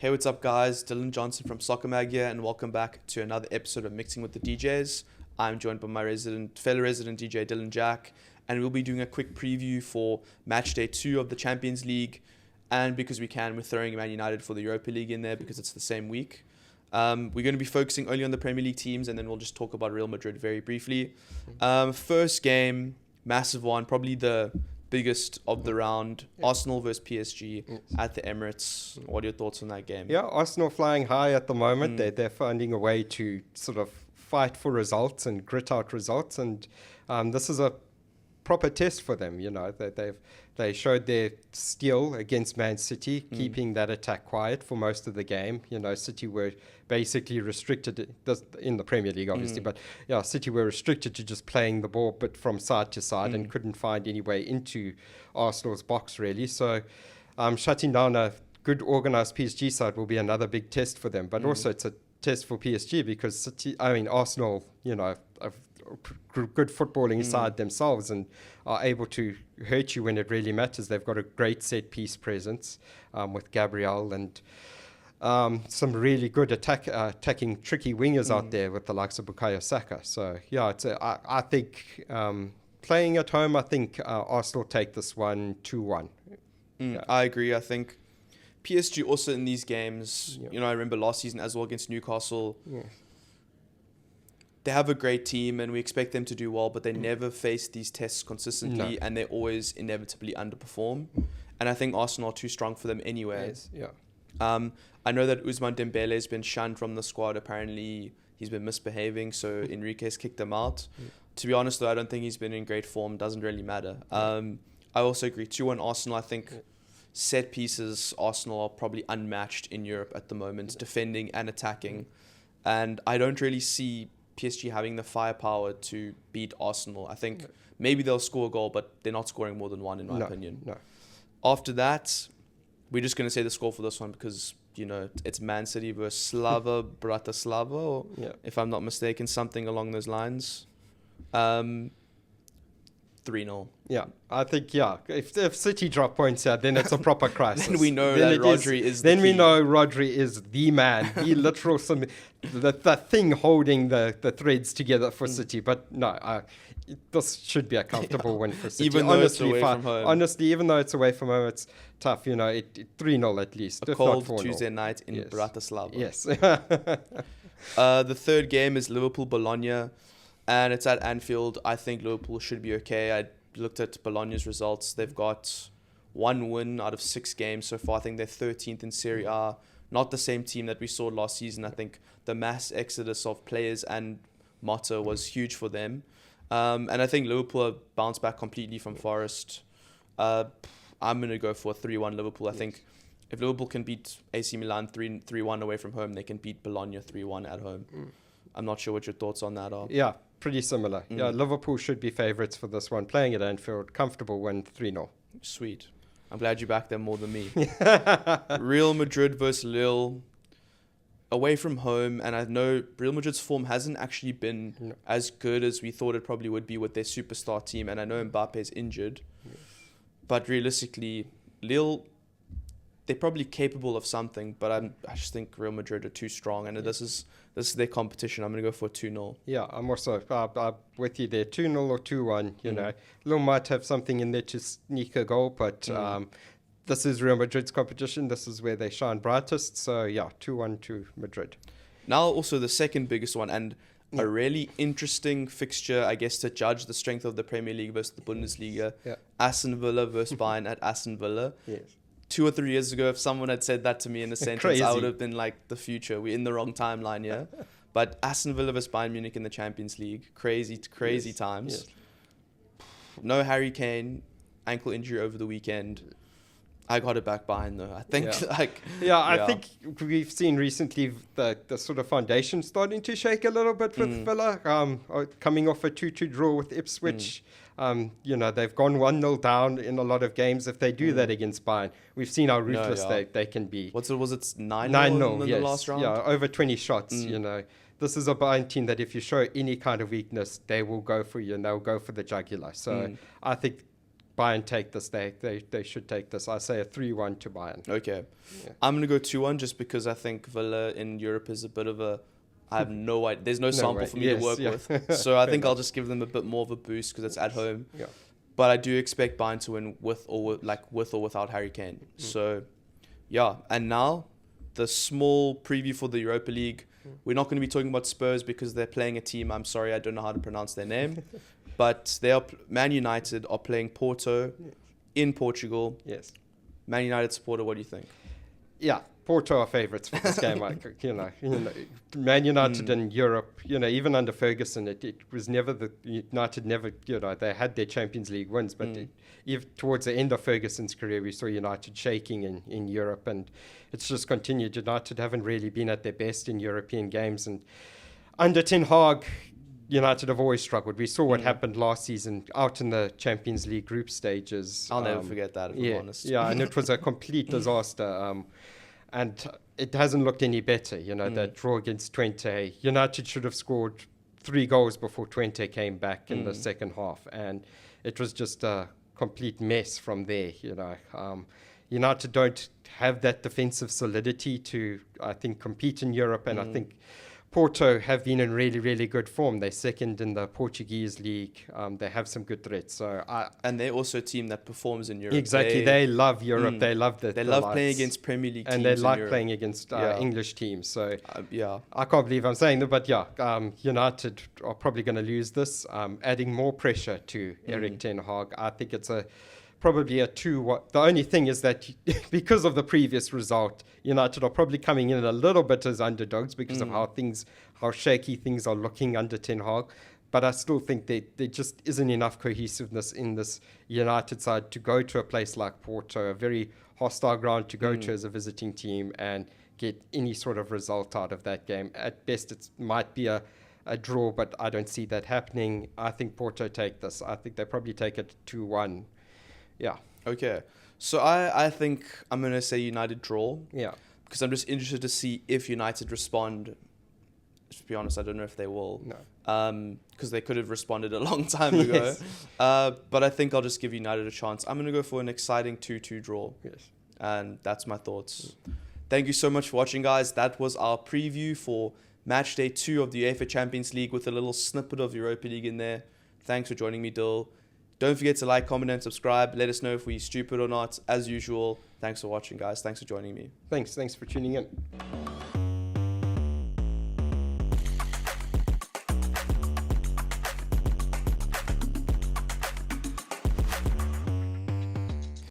Hey, what's up, guys? Dylan Johnson from Soccer Mag here, and welcome back to another episode of Mixing with the DJs. I'm joined by my fellow resident DJ Dylan Jack, and we'll be doing a quick preview for match day 2 of the Champions League. And because we can, we're throwing Man United for the Europa League in there because it's the same week. We're going to be focusing only on the Premier League teams, and then we'll just talk about Real Madrid very briefly. First game, massive one, probably the biggest of the round. Arsenal versus PSG at the Emirates. What are your thoughts on that game? Yeah, Arsenal flying high at the moment. They're finding a way to sort of fight for results and grit out results, and this is a proper test for them. You know, they showed their skill against Man City, keeping that attack quiet for most of the game. You know, City were basically restricted in the Premier League, obviously, but yeah, City were restricted to just playing the ball, but from side to side, and couldn't find any way into Arsenal's box really. So, shutting down a good organised PSG side will be another big test for them. But also, it's a test for PSG because Arsenal, you know, have good footballing side themselves and are able to hurt you when it really matters. They've got a great set piece presence with Gabriel and some really good attacking tricky wingers out there with the likes of Bukayo Saka. So yeah, I think playing at home, I think Arsenal take this one 2-1. Yeah. I agree. I think PSG also in these games, you know, I remember last season as well against Newcastle. They have a great team and we expect them to do well, but they never face these tests consistently and they always inevitably underperform. And I think Arsenal are too strong for them anyway. Yes, yeah. I know that Ousmane Dembele has been shunned from the squad. Apparently, he's been misbehaving, so Enrique's kicked him out. To be honest, though, I don't think he's been in great form. Doesn't really matter. I also agree. 2-1 Arsenal. I think set pieces, Arsenal are probably unmatched in Europe at the moment, defending and attacking. And I don't really see PSG having the firepower to beat Arsenal. I think maybe they'll score a goal, but they're not scoring more than one, in my opinion. No. After that, we're just going to say the score for this one because, you know, it's Man City versus Slava Bratislava, or if I'm not mistaken, something along those lines. 3-0. Yeah, I think, if City drop points here, then it's a proper crisis. Then we know that Rodri is the Then we key. know Rodri is the man, the literal, the thing holding the threads together for City. But no, this should be a comfortable win for City. Even though it's away from home. Honestly, even though it's away from home, it's tough. You know, 3-0 at least. A cold Tuesday night in Bratislava. Yes. The third game is Liverpool-Bologna, and it's at Anfield. I think Liverpool should be okay. I looked at Bologna's results. They've got 1 win out of 6 games so far. I think they're 13th in Serie A. Not the same team that we saw last season. I think the mass exodus of players and Mata was huge for them. And I think Liverpool have bounced back completely from Forest. I'm going to go for 3-1 Liverpool. I think if Liverpool can beat AC Milan 3-1 away from home, they can beat Bologna 3-1 at home. I'm not sure what your thoughts on that are. Yeah, pretty similar. Yeah, Liverpool should be favourites for this one. Playing at Anfield, comfortable win 3-0. Sweet. I'm glad you backed them more than me. Real Madrid versus Lille. Away from home, and I know Real Madrid's form hasn't actually been as good as we thought it probably would be with their superstar team, and I know Mbappe's injured, but realistically, Lille, they're probably capable of something, but I just think Real Madrid are too strong, and this is their competition. I'm going to go for 2-0. Yeah, I'm also with you there, 2-0 or 2-1, you know. Lille might have something in there to sneak a goal, but this is Real Madrid's competition. This is where they shine brightest. So, yeah, 2-1 to Madrid. Now, also the second biggest one, and a really interesting fixture, I guess, to judge the strength of the Premier League versus the Bundesliga. Aston Villa versus Bayern at Aston Villa. Yes. 2 or 3 years ago, if someone had said that to me in a sentence, I would have been like, the future. We're in the wrong timeline here. But Aston Villa versus Bayern Munich in the Champions League. Crazy times. Yes. No Harry Kane. Ankle injury over the weekend. I got it back behind though. I think I think we've seen recently the sort of foundation starting to shake a little bit with Villa. Coming off a 2-2 draw with Ipswich. You know, they've gone 1-0 down in a lot of games. If they do that against Bayern, we've seen how ruthless they can be. Was it 9-0 in the last round? Yeah, over 20 shots, you know. This is a Bayern team that if you show any kind of weakness, they will go for you and they'll go for the jugular. So I think Bayern take this. They should take this. I say a 3-1 to Bayern. Okay. Yeah. I'm going to go 2-1 just because I think Villa in Europe is a bit of a... I have no idea. There's no sample for me to work with. So I think I'll just give them a bit more of a boost because it's at home. Yeah. But I do expect Bayern to win with or without Harry Kane. So, yeah. And now, the small preview for the Europa League. We're not going to be talking about Spurs because they're playing a team. I'm sorry, I don't know how to pronounce their name. But Man United are playing Porto in Portugal. Yes. Man United supporter, what do you think? Yeah, Porto are favourites for this game. Man United in Europe, even under Ferguson, it was never United never, they had their Champions League wins, but even towards the end of Ferguson's career, we saw United shaking in Europe, and it's just continued. United haven't really been at their best in European games, and under Ten Hag, United have always struggled. We saw what happened last season out in the Champions League group stages. I'll never forget that, if I'm honest. Yeah, and it was a complete disaster. And it hasn't looked any better. That draw against Twente. United should have scored 3 goals before Twente came back in the second half. And it was just a complete mess from there. United don't have that defensive solidity to, I think, compete in Europe. And I think Porto have been in really, really good form. They're second in the Portuguese league. They have some good threats. And they're also a team that performs in Europe. Exactly. They love Europe. They love the love lights. playing against Premier League teams. And they like Europe. playing against English teams. So yeah. I can't believe I'm saying that. But United are probably going to lose this, adding more pressure to Erik Ten Hag. I think it's probably a 2-1. The only thing is that because of the previous result, United are probably coming in a little bit as underdogs because of how shaky things are looking under Ten Hag. But I still think there just isn't enough cohesiveness in this United side to go to a place like Porto, a very hostile ground to go to as a visiting team and get any sort of result out of that game. At best, it might be a draw, but I don't see that happening. I think Porto take this. I think they probably take it 2-1. Yeah. Okay. So I think I'm going to say United draw. Yeah. Because I'm just interested to see if United respond. To be honest, I don't know if they will. No. Because they could have responded a long time ago. Yes. But I think I'll just give United a chance. I'm going to go for an exciting 2-2 draw. Yes. And that's my thoughts. Thank you so much for watching, guys. That was our preview for match day 2 of the UEFA Champions League with a little snippet of Europa League in there. Thanks for joining me, Dill. Don't forget to like, comment, and subscribe. Let us know if we're stupid or not. As usual, thanks for watching, guys. Thanks for joining me. Thanks for tuning in.